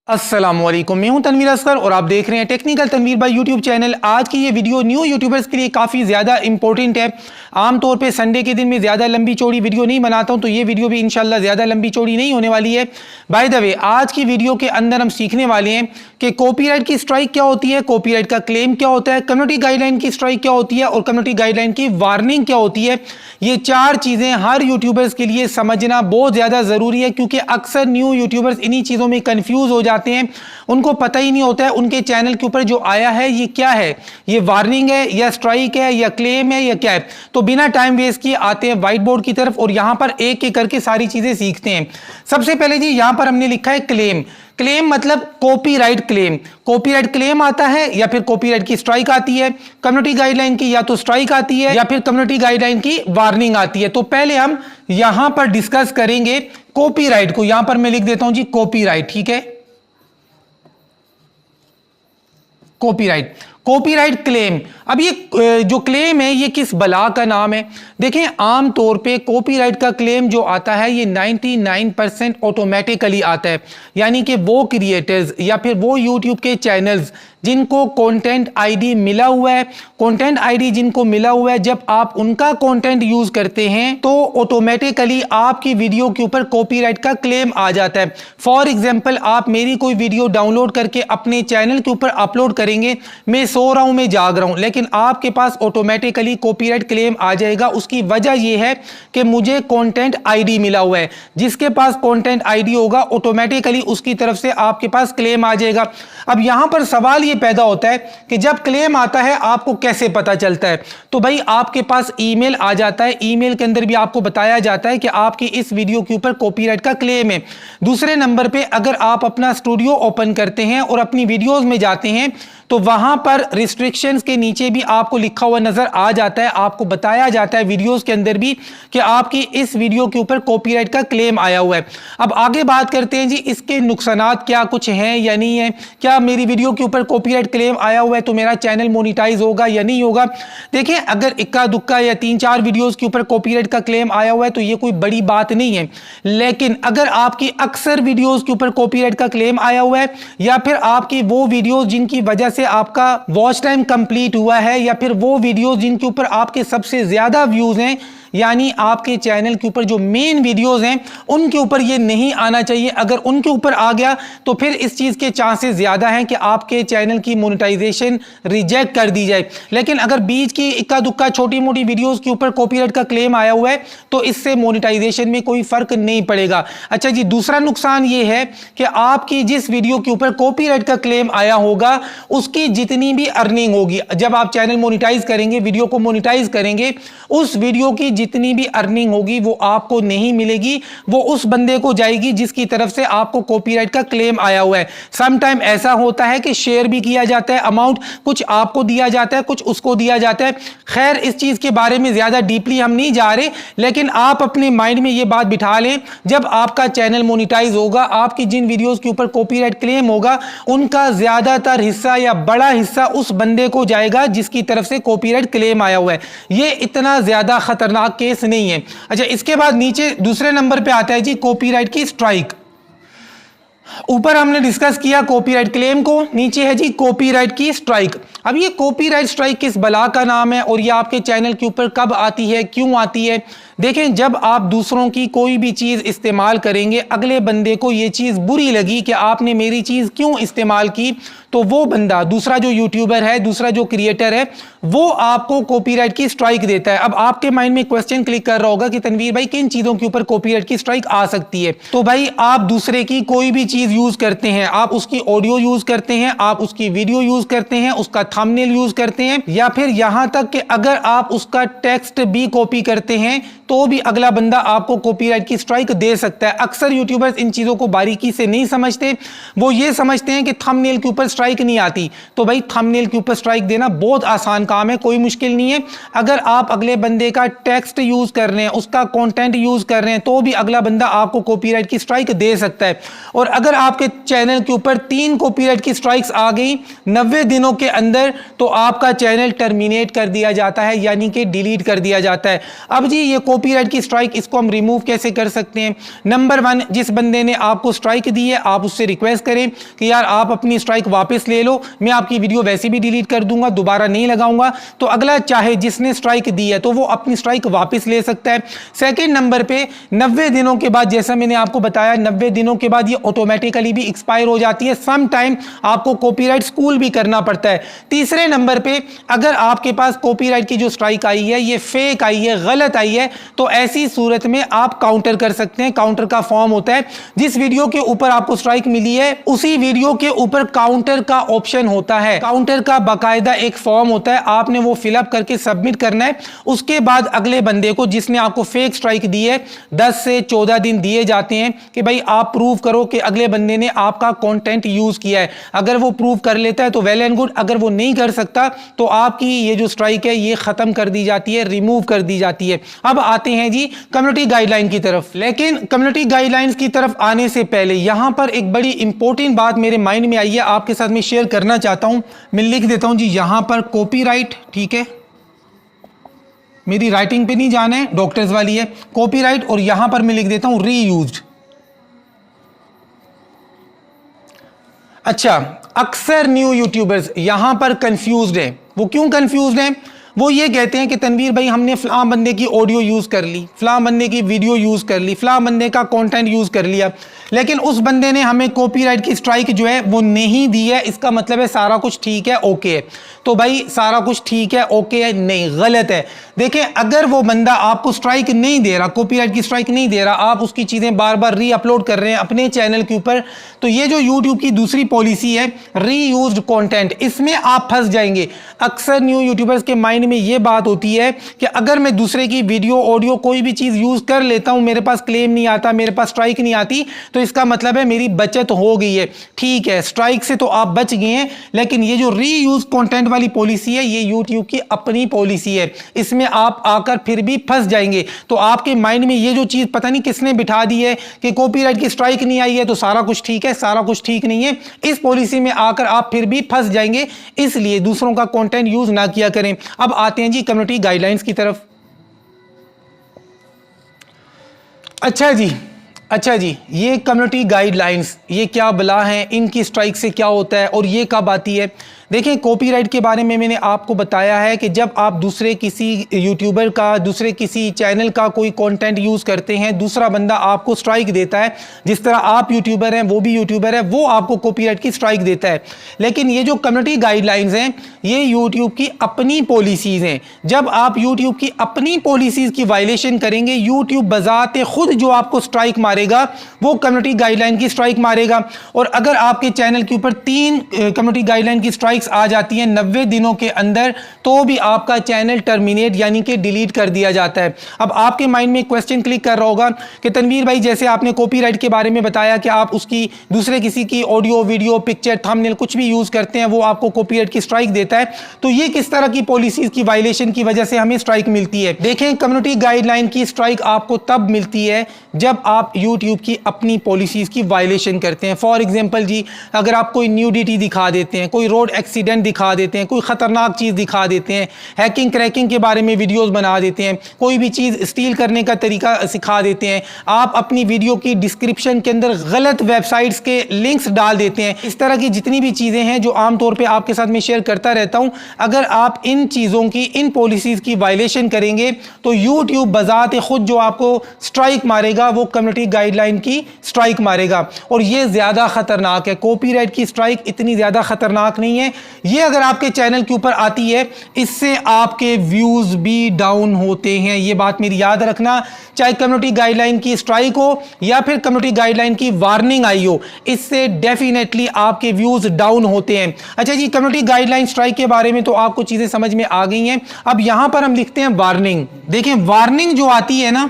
अस्सलामुअलैकुम, मैं हूं तनवीर असगर और आप देख रहे हैं technical Tanveer by YouTube channel. आज की ये वीडियो न्यू यूट्यूबर्स के लिए काफ़ी ज़्यादा इंपॉर्टेंट है। आमतौर पे संडे के दिन में ज़्यादा लंबी चौड़ी वीडियो नहीं बनाता हूं, तो ये वीडियो भी इंशाल्लाह ज़्यादा लंबी चौड़ी नहीं होने वाली है। बाय द वे, आज की वीडियो के अंदर हम सीखने वाले हैं कि कॉपीराइट की स्ट्राइक क्या होती है, कॉपीराइट का क्लेम क्या होता है, कम्युनिटी गाइडलाइन की स्ट्राइक क्या होती है और कम्युनिटी गाइडलाइन की वार्निंग क्या होती है। ये चार चीज़ें हर यूट्यूबर्स के लिए समझना बहुत ज़्यादा ज़रूरी है, क्योंकि अक्सर न्यू यूट्यूबर्स इन्हीं चीज़ों में कन्फ्यूज़ हो जाते हैं। उनको पता ही नहीं होता है उनके चैनल के ऊपर जो आया है ये क्या है, ये वार्निंग है या स्ट्राइक है या क्लेम है या क्या है। तो बिना टाइम वेस्ट किए आते हैं व्हाइट बोर्ड की तरफ और यहां पर एक एक करके सारी चीजें सीखते हैं। सबसे पहले जी यहां पर हमने लिखा है क्लेम। क्लेम मतलब कॉपीराइट क्लेम। कॉपीराइट क्लेम आता है या फिर कॉपीराइट की स्ट्राइक आती है। कम्युनिटी गाइडलाइन की या तो स्ट्राइक आती है या फिर कम्युनिटी गाइडलाइन की वार्निंग आती है। तो पहले हम यहां पर डिस्कस करेंगे कॉपीराइट को। यहां पर मैं लिख देता हूं जी कॉपीराइट, ठीक है। Copyright, copyright claim. अब ये जो क्लेम है ये किस बला का नाम है। देखें, आमतौर पे कॉपीराइट का क्लेम जो आता है ये 99% ऑटोमेटिकली आता है। यानी कि वो क्रिएटर्स या फिर वो यूट्यूब के चैनल्स जिनको कंटेंट आईडी मिला हुआ है, कंटेंट आईडी जिनको मिला हुआ है, जब आप उनका कंटेंट यूज करते हैं तो ऑटोमेटिकली आपकी वीडियो के ऊपर कॉपीराइट का क्लेम आ जाता है। फॉर एग्जांपल, आप मेरी कोई वीडियो डाउनलोड करके अपने चैनल के ऊपर अपलोड करेंगे, मैं सो रहा हूं, मैं जाग रहा हूं, लेकिन आपके पास ऑटोमेटिकली कॉपीराइट क्लेम आ जाएगा। उसकी वजह यह है कि मुझे कंटेंट आईडी मिला हुआ है। जिसके पास कंटेंट आईडी होगा ऑटोमेटिकली उसकी तरफ से आपके पास क्लेम आ जाएगा। अब यहां पर सवाल यह पैदा होता है कि जब क्लेम आता है आपको कैसे पता चलता है। तो भाई आपके पास ईमेल आ जाता है, ईमेल के अंदर भी आपको बताया जाता है कि आपकी इस वीडियो के ऊपर कॉपीराइट का क्लेम है। दूसरे नंबर पे अगर आप अपना स्टूडियो ओपन करते हैं और अपनी वीडियोस में जाते हैं तो वहां पर रिस्ट्रिक्शंस के नीचे भी आपको लिखा हुआ नजर आ जाता है, आपको बताया जाता है वीडियोस के अंदर भी कि आपकी इस वीडियो के ऊपर कॉपीराइट का क्लेम आया हुआ है। अब आगे बात करते हैं जी इसके नुकसानात क्या कुछ हैं या नहीं है। क्या मेरी वीडियो के ऊपर कॉपीराइट क्लेम आया हुआ है तो मेरा चैनल मोनिटाइज होगा या नहीं होगा। देखिए, अगर इक्का दुक्का या 3-4 वीडियोस के ऊपर कॉपीराइट का क्लेम आया हुआ है तो ये कोई बड़ी बात नहीं है। लेकिन अगर आपकी अक्सर वीडियोस के ऊपर कॉपीराइट का क्लेम आया हुआ है या फिर आपकी वो वीडियोस जिनकी वजह से आपका वॉच टाइम कंप्लीट हुआ है या फिर वो वीडियोस जिनके ऊपर आपके सबसे ज्यादा व्यूज हैं, यानी आपके चैनल के ऊपर जो मेन वीडियोस हैं उनके ऊपर ये नहीं आना चाहिए। अगर उनके ऊपर आ गया तो फिर इस चीज के चांसेस ज्यादा हैं कि आपके चैनल की मोनेटाइजेशन रिजेक्ट कर दी जाए। लेकिन अगर बीच की इक्का दुक्का छोटी मोटी वीडियोस के ऊपर कॉपीराइट का क्लेम आया हुआ है तो इससे मोनेटाइजेशन में कोई फर्क नहीं पड़ेगा। अच्छा जी, दूसरा नुकसान ये है कि आपकी जिस वीडियो के ऊपर कॉपीराइट का क्लेम आया होगा उसकी जितनी भी अर्निंग होगी, जब आप चैनल मोनेटाइज करेंगे, वीडियो को मोनेटाइज करेंगे, उस वीडियो की जितनी भी अर्निंग होगी वो आपको नहीं मिलेगी, वो उस बंदे को जाएगी जिसकी तरफ से आपको कॉपीराइट का क्लेम आया हुआ है। सम टाइम ऐसा होता है कि शेयर भी किया जाता है, अमाउंट कुछ आपको दिया जाता है कुछ उसको दिया जाता है। खैर, इस चीज के बारे में ज्यादा डीपली हम नहीं जा रहे, लेकिन आप अपने माइंड में ये बात बिठा लें, जब आपका चैनल मोनेटाइज होगा, आपकी जिन वीडियोस के ऊपर कॉपीराइट क्लेम होगा उनका ज्यादातर हिस्सा या बड़ा हिस्सा उस बंदे को जाएगा जिसकी तरफ से कॉपीराइट क्लेम आया हुआ है। ये इतना ज्यादा खतरनाक केस नहीं है। अच्छा, इसके बाद नीचे दूसरे नंबर पे आता है जी कॉपीराइट की स्ट्राइक। ऊपर हमने डिस्कस किया कॉपीराइट क्लेम को, नीचे है जी कॉपीराइट की स्ट्राइक। अब ये कॉपीराइट स्ट्राइक किस बला का नाम है और ये आपके चैनल के ऊपर कब आती है, क्यों आती है। देखें, जब आप दूसरों की कोई भी चीज इस्तेमाल करेंगे, अगले बंदे को ये चीज बुरी लगी कि आपने मेरी चीज क्यों इस्तेमाल की, तो वो बंदा, दूसरा जो यूट्यूबर है, दूसरा जो क्रिएटर है, वो आपको कॉपीराइट की स्ट्राइक देता है। अब आपके माइंड में क्वेश्चन क्लिक कर रहा होगा कि तनवीर भाई किन चीजों के ऊपर कॉपीराइट की स्ट्राइक आ सकती है। तो भाई आप दूसरे की कोई भी चीज यूज करते हैं, आप उसकी ऑडियो यूज करते हैं, आप उसकी वीडियो यूज करते हैं, उसका थंबनेल यूज करते हैं, या फिर यहां तक कि अगर आप उसका टेक्स्ट भी कॉपी करते हैं तो भी अगला बंदा आपको कॉपीराइट की स्ट्राइक दे सकता है। अक्सर यूट्यूबर्स इन चीजों को बारीकी से नहीं समझते, वो ये समझते हैं कि थंबनेल के ऊपर स्ट्राइक नहीं आती। तो भाई थंबनेल के ऊपर स्ट्राइक देना बहुत आसान काम है, कोई मुश्किल नहीं है। अगर आप अगले बंदे का टेक्स्ट यूज कर रहे हैं, उसका कंटेंट यूज कर रहे हैं, तो भी अगला बंदा आपको कॉपीराइट की स्ट्राइक दे सकता है। और अगर आपके चैनल के ऊपर 3 कॉपीराइट की स्ट्राइक्स आ गई 90 दिनों के अंदर, तो आपका चैनल टर्मिनेट कर दिया जाता है, यानी कि डिलीट कर दिया जाता है। अब जी ये कॉपीराइट की स्ट्राइक, इसको हम रिमूव कैसे कर सकते हैं? नंबर 1, जिस बंदे ने आपको स्ट्राइक दी है आप उससे रिक्वेस्ट करें कि यार आप अपनी स्ट्राइक वापस ले लो, मैं आपकी वीडियो वैसे भी डिलीट कर दूंगा, दोबारा नहीं लगाऊंगा। तो अगला चाहे जिसने स्ट्राइक दी है तो वो अपनी स्ट्राइक वापस ले सकता है। सेकंड नंबर पे 90 दिनों के बाद, जैसा मैंने आपको बताया 90 दिनों के बाद ये ऑटोमेटिकली भी एक्सपायर हो जाती है। सम टाइम आपको कॉपीराइट स्कूल भी करना पड़ता है। तीसरे नंबर पे अगर आपके पास कॉपीराइट की जो स्ट्राइक आई है ये फेक आई है, गलत आई है, तो ऐसी सूरत में आप काउंटर कर सकते हैं। काउंटर का फॉर्म होता है, जिस वीडियो के ऊपर आपको स्ट्राइक मिली है उसी वीडियो के ऊपर काउंटर का ऑप्शन होता है। काउंटर का बाकायदा एक फॉर्म होता है, आपने वो फिलअप करके सबमिट करना है। उसके बाद अगले बंदे को जिसने आपको फेक स्ट्राइक दी है 10 से 14 दिन दिए जाते हैं कि भाई आप प्रूव करो कि अगले बंदे ने आपका कंटेंट यूज किया है। अगर वो प्रूव कर लेता है तो वेल एंड गुड, अगर वो नहीं कर सकता तो आपकी ये जो स्ट्राइक है ये खत्म कर दी जाती है, रिमूव कर दी जाती है। अब आते हैं जी कम्युनिटी गाइडलाइन की तरफ। लेकिन कम्युनिटी गाइडलाइंस की तरफ आने से पहले यहां पर एक बड़ी इंपॉर्टेंट बात मेरे माइंड में आई है, आपके साथ मैं शेयर करना चाहता हूं। मैं लिख देता हूं जी यहां पर कॉपीराइट, ठीक है, मेरी राइटिंग पे नहीं जाना है, डॉक्टर्स वाली है कॉपीराइट, और यहां पर मैं लिख देता हूं रीयूज्ड। अच्छा, अक्सर न्यू यूट्यूबर्स यहां पर कंफ्यूज्ड है। वो क्यों कंफ्यूज्ड है? वो ये कहते हैं कि तनवीर भाई हमने फलां बंदे की ऑडियो यूज कर ली, फलां बंदे की वीडियो यूज कर ली, फलां बंदे का कंटेंट यूज कर लिया, लेकिन उस बंदे ने हमें कॉपीराइट की स्ट्राइक जो है वो नहीं दी है, इसका मतलब है सारा कुछ ठीक है, ओके है। तो भाई सारा कुछ ठीक है, ओके है? नहीं, गलत है। देखें, अगर वो बंदा आपको स्ट्राइक नहीं दे रहा, कॉपीराइट की स्ट्राइक नहीं दे रहा, आप उसकी चीजें बार बार री अपलोड कर रहे हैं अपने चैनल के ऊपर, तो ये जो यूट्यूब की दूसरी पॉलिसी है रीयूज्ड कंटेंट, इसमें आप फंस जाएंगे। अक्सर न्यू यूट्यूबर्स के माइंड में ये बात होती है कि अगर मैं दूसरे की वीडियो, ऑडियो, कोई भी चीज यूज कर लेता हूं, मेरे पास क्लेम नहीं आता, मेरे पास स्ट्राइक नहीं आती, तो इसका मतलब है मेरी बचत हो गई है। ठीक है, स्ट्राइक से तो आप बच गए हैं, लेकिन ये जो रीयूज कंटेंट वाली पॉलिसी है ये यूट्यूब की अपनी पॉलिसी है, इसमें आप आकर फिर भी फंस जाएंगे। तो आपके माइंड में ये जो चीज पता नहीं किसने बिठा दी है कि कॉपीराइट की स्ट्राइक नहीं आई है तो सारा कुछ ठीक है, सारा कुछ ठीक नहीं है, इस पॉलिसी में आकर आप फिर भी फंस जाएंगे। इसलिए दूसरों का कंटेंट यूज ना किया करें। अब आते हैं जी कम्युनिटी गाइडलाइंस की तरफ। अच्छा जी, ये कम्युनिटी गाइडलाइंस ये क्या बला है, इनकी स्ट्राइक से क्या होता है और ये कब आती है? देखें, कॉपीराइट के बारे में मैंने आपको बताया है कि जब आप दूसरे किसी यूट्यूबर का, दूसरे किसी चैनल का कोई कंटेंट यूज़ करते हैं, दूसरा बंदा आपको स्ट्राइक देता है, जिस तरह आप यूट्यूबर हैं वो भी यूट्यूबर है, वो आपको कॉपीराइट की स्ट्राइक देता है। लेकिन ये जो कम्युनिटी गाइडलाइंस हैं ये यूट्यूब की अपनी पॉलिसीज़ हैं। जब आप यूट्यूब की अपनी पॉलिसीज़ की वायलेशन करेंगे, यूट्यूब बजाते खुद जो आपको स्ट्राइक मारेगा वो कम्युनिटी गाइडलाइन की स्ट्राइक मारेगा। और अगर आपके चैनल के ऊपर 3 कम्युनिटी गाइडलाइन की स्ट्राइक आ जाती है 90 दिनों के अंदर, तो भी आपका चैनल टर्मिनेट यानी कि डिलीट कर दिया जाता है। अब आपके माइंड में क्वेश्चन क्लिक कर रहा होगा कि तनवीर भाई जैसे आपने कॉपीराइट के बारे में बताया कि आप उसकी दूसरे किसी की ऑडियो, वीडियो, पिक्चर, थंबनेल कुछ भी यूज करते हैं वो आपको कॉपीराइट की स्ट्राइक देता है, तो ये किस तरह की पॉलिसीज की वायलेशन की वजह से हमें स्ट्राइक मिलती है? देखें, कम्युनिटी गाइडलाइन की स्ट्राइक आपको तब मिलती है जब आप यूट्यूब की अपनी पॉलिसीज की वायलेशन करते हैं। फॉर एग्जांपल जी, अगर आप कोई न्यूडिटी दिखा देते हैं, कोई रोड एक्सीडेंट दिखा देते हैं, कोई खतरनाक चीज दिखा देते हैं, हैकिंग क्रैकिंग के बारे में वीडियोस बना देते हैं, कोई भी चीज स्टील करने का तरीका सिखा देते हैं, आप अपनी वीडियो की डिस्क्रिप्शन के अंदर गलत वेबसाइट्स के लिंक्स डाल देते हैं, इस तरह की जितनी भी चीजें हैं जो आमतौर पर आपके साथ में शेयर करता रहता हूं, अगर आप इन चीजों की, इन पॉलिसीज की वायलेशन करेंगे तो यूट्यूब बजाते खुद जो आपको स्ट्राइक मारेगा वो कम्युनिटी गाइडलाइन की स्ट्राइक मारेगा। और ये ज्यादा खतरनाक है, कॉपीराइट की स्ट्राइक इतनी ज्यादा खतरनाक नहीं है। ये अगर आपके चैनल के ऊपर आती है इससे आपके व्यूज भी डाउन होते हैं, ये बात मेरी याद रखना। चाहे कम्युनिटी गाइडलाइन की स्ट्राइक हो या फिर कम्युनिटी गाइडलाइन की वार्निंग आई हो, इससे डेफिनेटली आपके व्यूज डाउन होते हैं। अच्छा जी, कम्युनिटी गाइडलाइन स्ट्राइक के बारे में तो आपको चीजें समझ में आ गई हैं। अब यहां पर हम लिखते हैं वार्निंग। देखें, वार्निंग जो आती है ना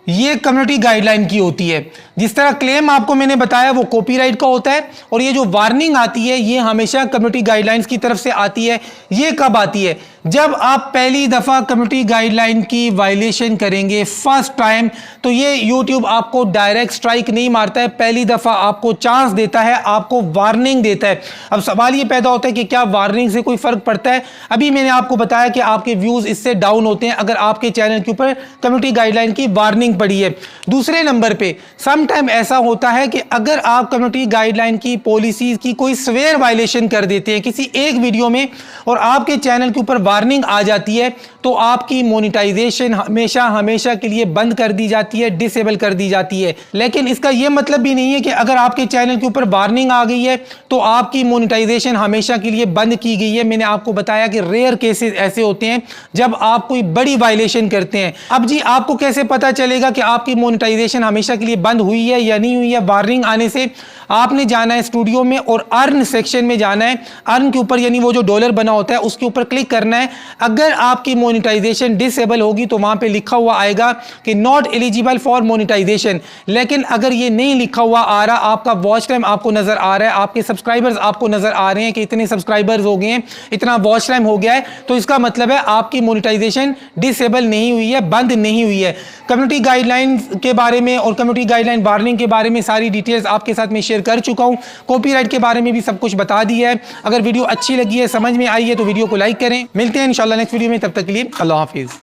ये कम्युनिटी गाइडलाइन की होती है। जिस तरह क्लेम आपको मैंने बताया वो कॉपीराइट का होता है, और ये जो वार्निंग आती है ये हमेशा कम्युनिटी गाइडलाइंस की तरफ से आती है। ये कब आती है? जब आप पहली दफा कम्युनिटी गाइडलाइन की वायलेशन करेंगे फर्स्ट टाइम, तो ये यूट्यूब आपको डायरेक्ट स्ट्राइक नहीं मारता है, पहली दफा आपको चांस देता है, आपको वार्निंग देता है। अब सवाल ये पैदा होता है कि क्या वार्निंग से कोई फर्क पड़ता है? अभी मैंने आपको बताया कि आपके व्यूज इससे डाउन होते हैं अगर आपके चैनल के ऊपर कम्युनिटी गाइडलाइन की वार्निंग पड़ी है। दूसरे नंबर पे सम टाइम ऐसा होता है कि अगर आप कम्युनिटी गाइडलाइन की पॉलिसीज की कोई सवेयर वायलेशन कर देते हैं किसी एक वीडियो में और आपके चैनल के ऊपर वार्निंग आ जाती है, तो आपकी मोनेटाइजेशन हमेशा हमेशा के लिए बंद कर दी जाती है, डिसेबल कर दी जाती है। लेकिन इसका यह मतलब भी नहीं है कि अगर आपके चैनल के ऊपर वार्निंग आ गई है तो आपकी मोनेटाइजेशन हमेशा के लिए बंद की गई है। मैंने आपको बताया कि रेयर केसेस ऐसे होते हैं जब आप कोई बड़ी वायलेशन करते हैं। अब जी आपको कैसे पता चलेगा कि आपकी मोनेटाइजेशन हमेशा के लिए बंद हुई है या नहीं हुई है? वार्निंग आने से आपने जाना है स्टूडियो में और अर्न सेक्शन में जाना है। अर्न के ऊपर यानी वो जो डॉलर बना होता है उसके ऊपर क्लिक करना है। अगर आपकी मोनेटाइजेशन डिसेबल होगी तो वहां पे लिखा हुआ आएगा कि नॉट एलिजिबल फॉर मोनेटाइजेशन। लेकिन अगर ये नहीं लिखा हुआ आ रहा, आपका वॉच टाइम आपको नजर आ रहा है, आपके सब्सक्राइबर्स आपको नजर आ रहे हैं कि इतने सब्सक्राइबर्स हो गए हैं, इतना वॉच टाइम हो गया है, तो इसका मतलब है आपकी मोनेटाइजेशन डिसेबल नहीं हुई है, बंद नहीं हुई है। कम्युनिटी गाइडलाइन के बारे में और कम्युनिटी गाइडलाइन वार्निंग के बारे में सारी डिटेल्स आपके साथ में शेयर कर चुका हूं। कॉपीराइट के बारे में भी सब कुछ बता दिया है। अगर वीडियो अच्छी लगी है, समझ में आई है, तो वीडियो को लाइक करें। मिलते हैं इंशाल्लाह नेक्स्ट वीडियो में, तब तक के लिए अल्लाह हाफिज।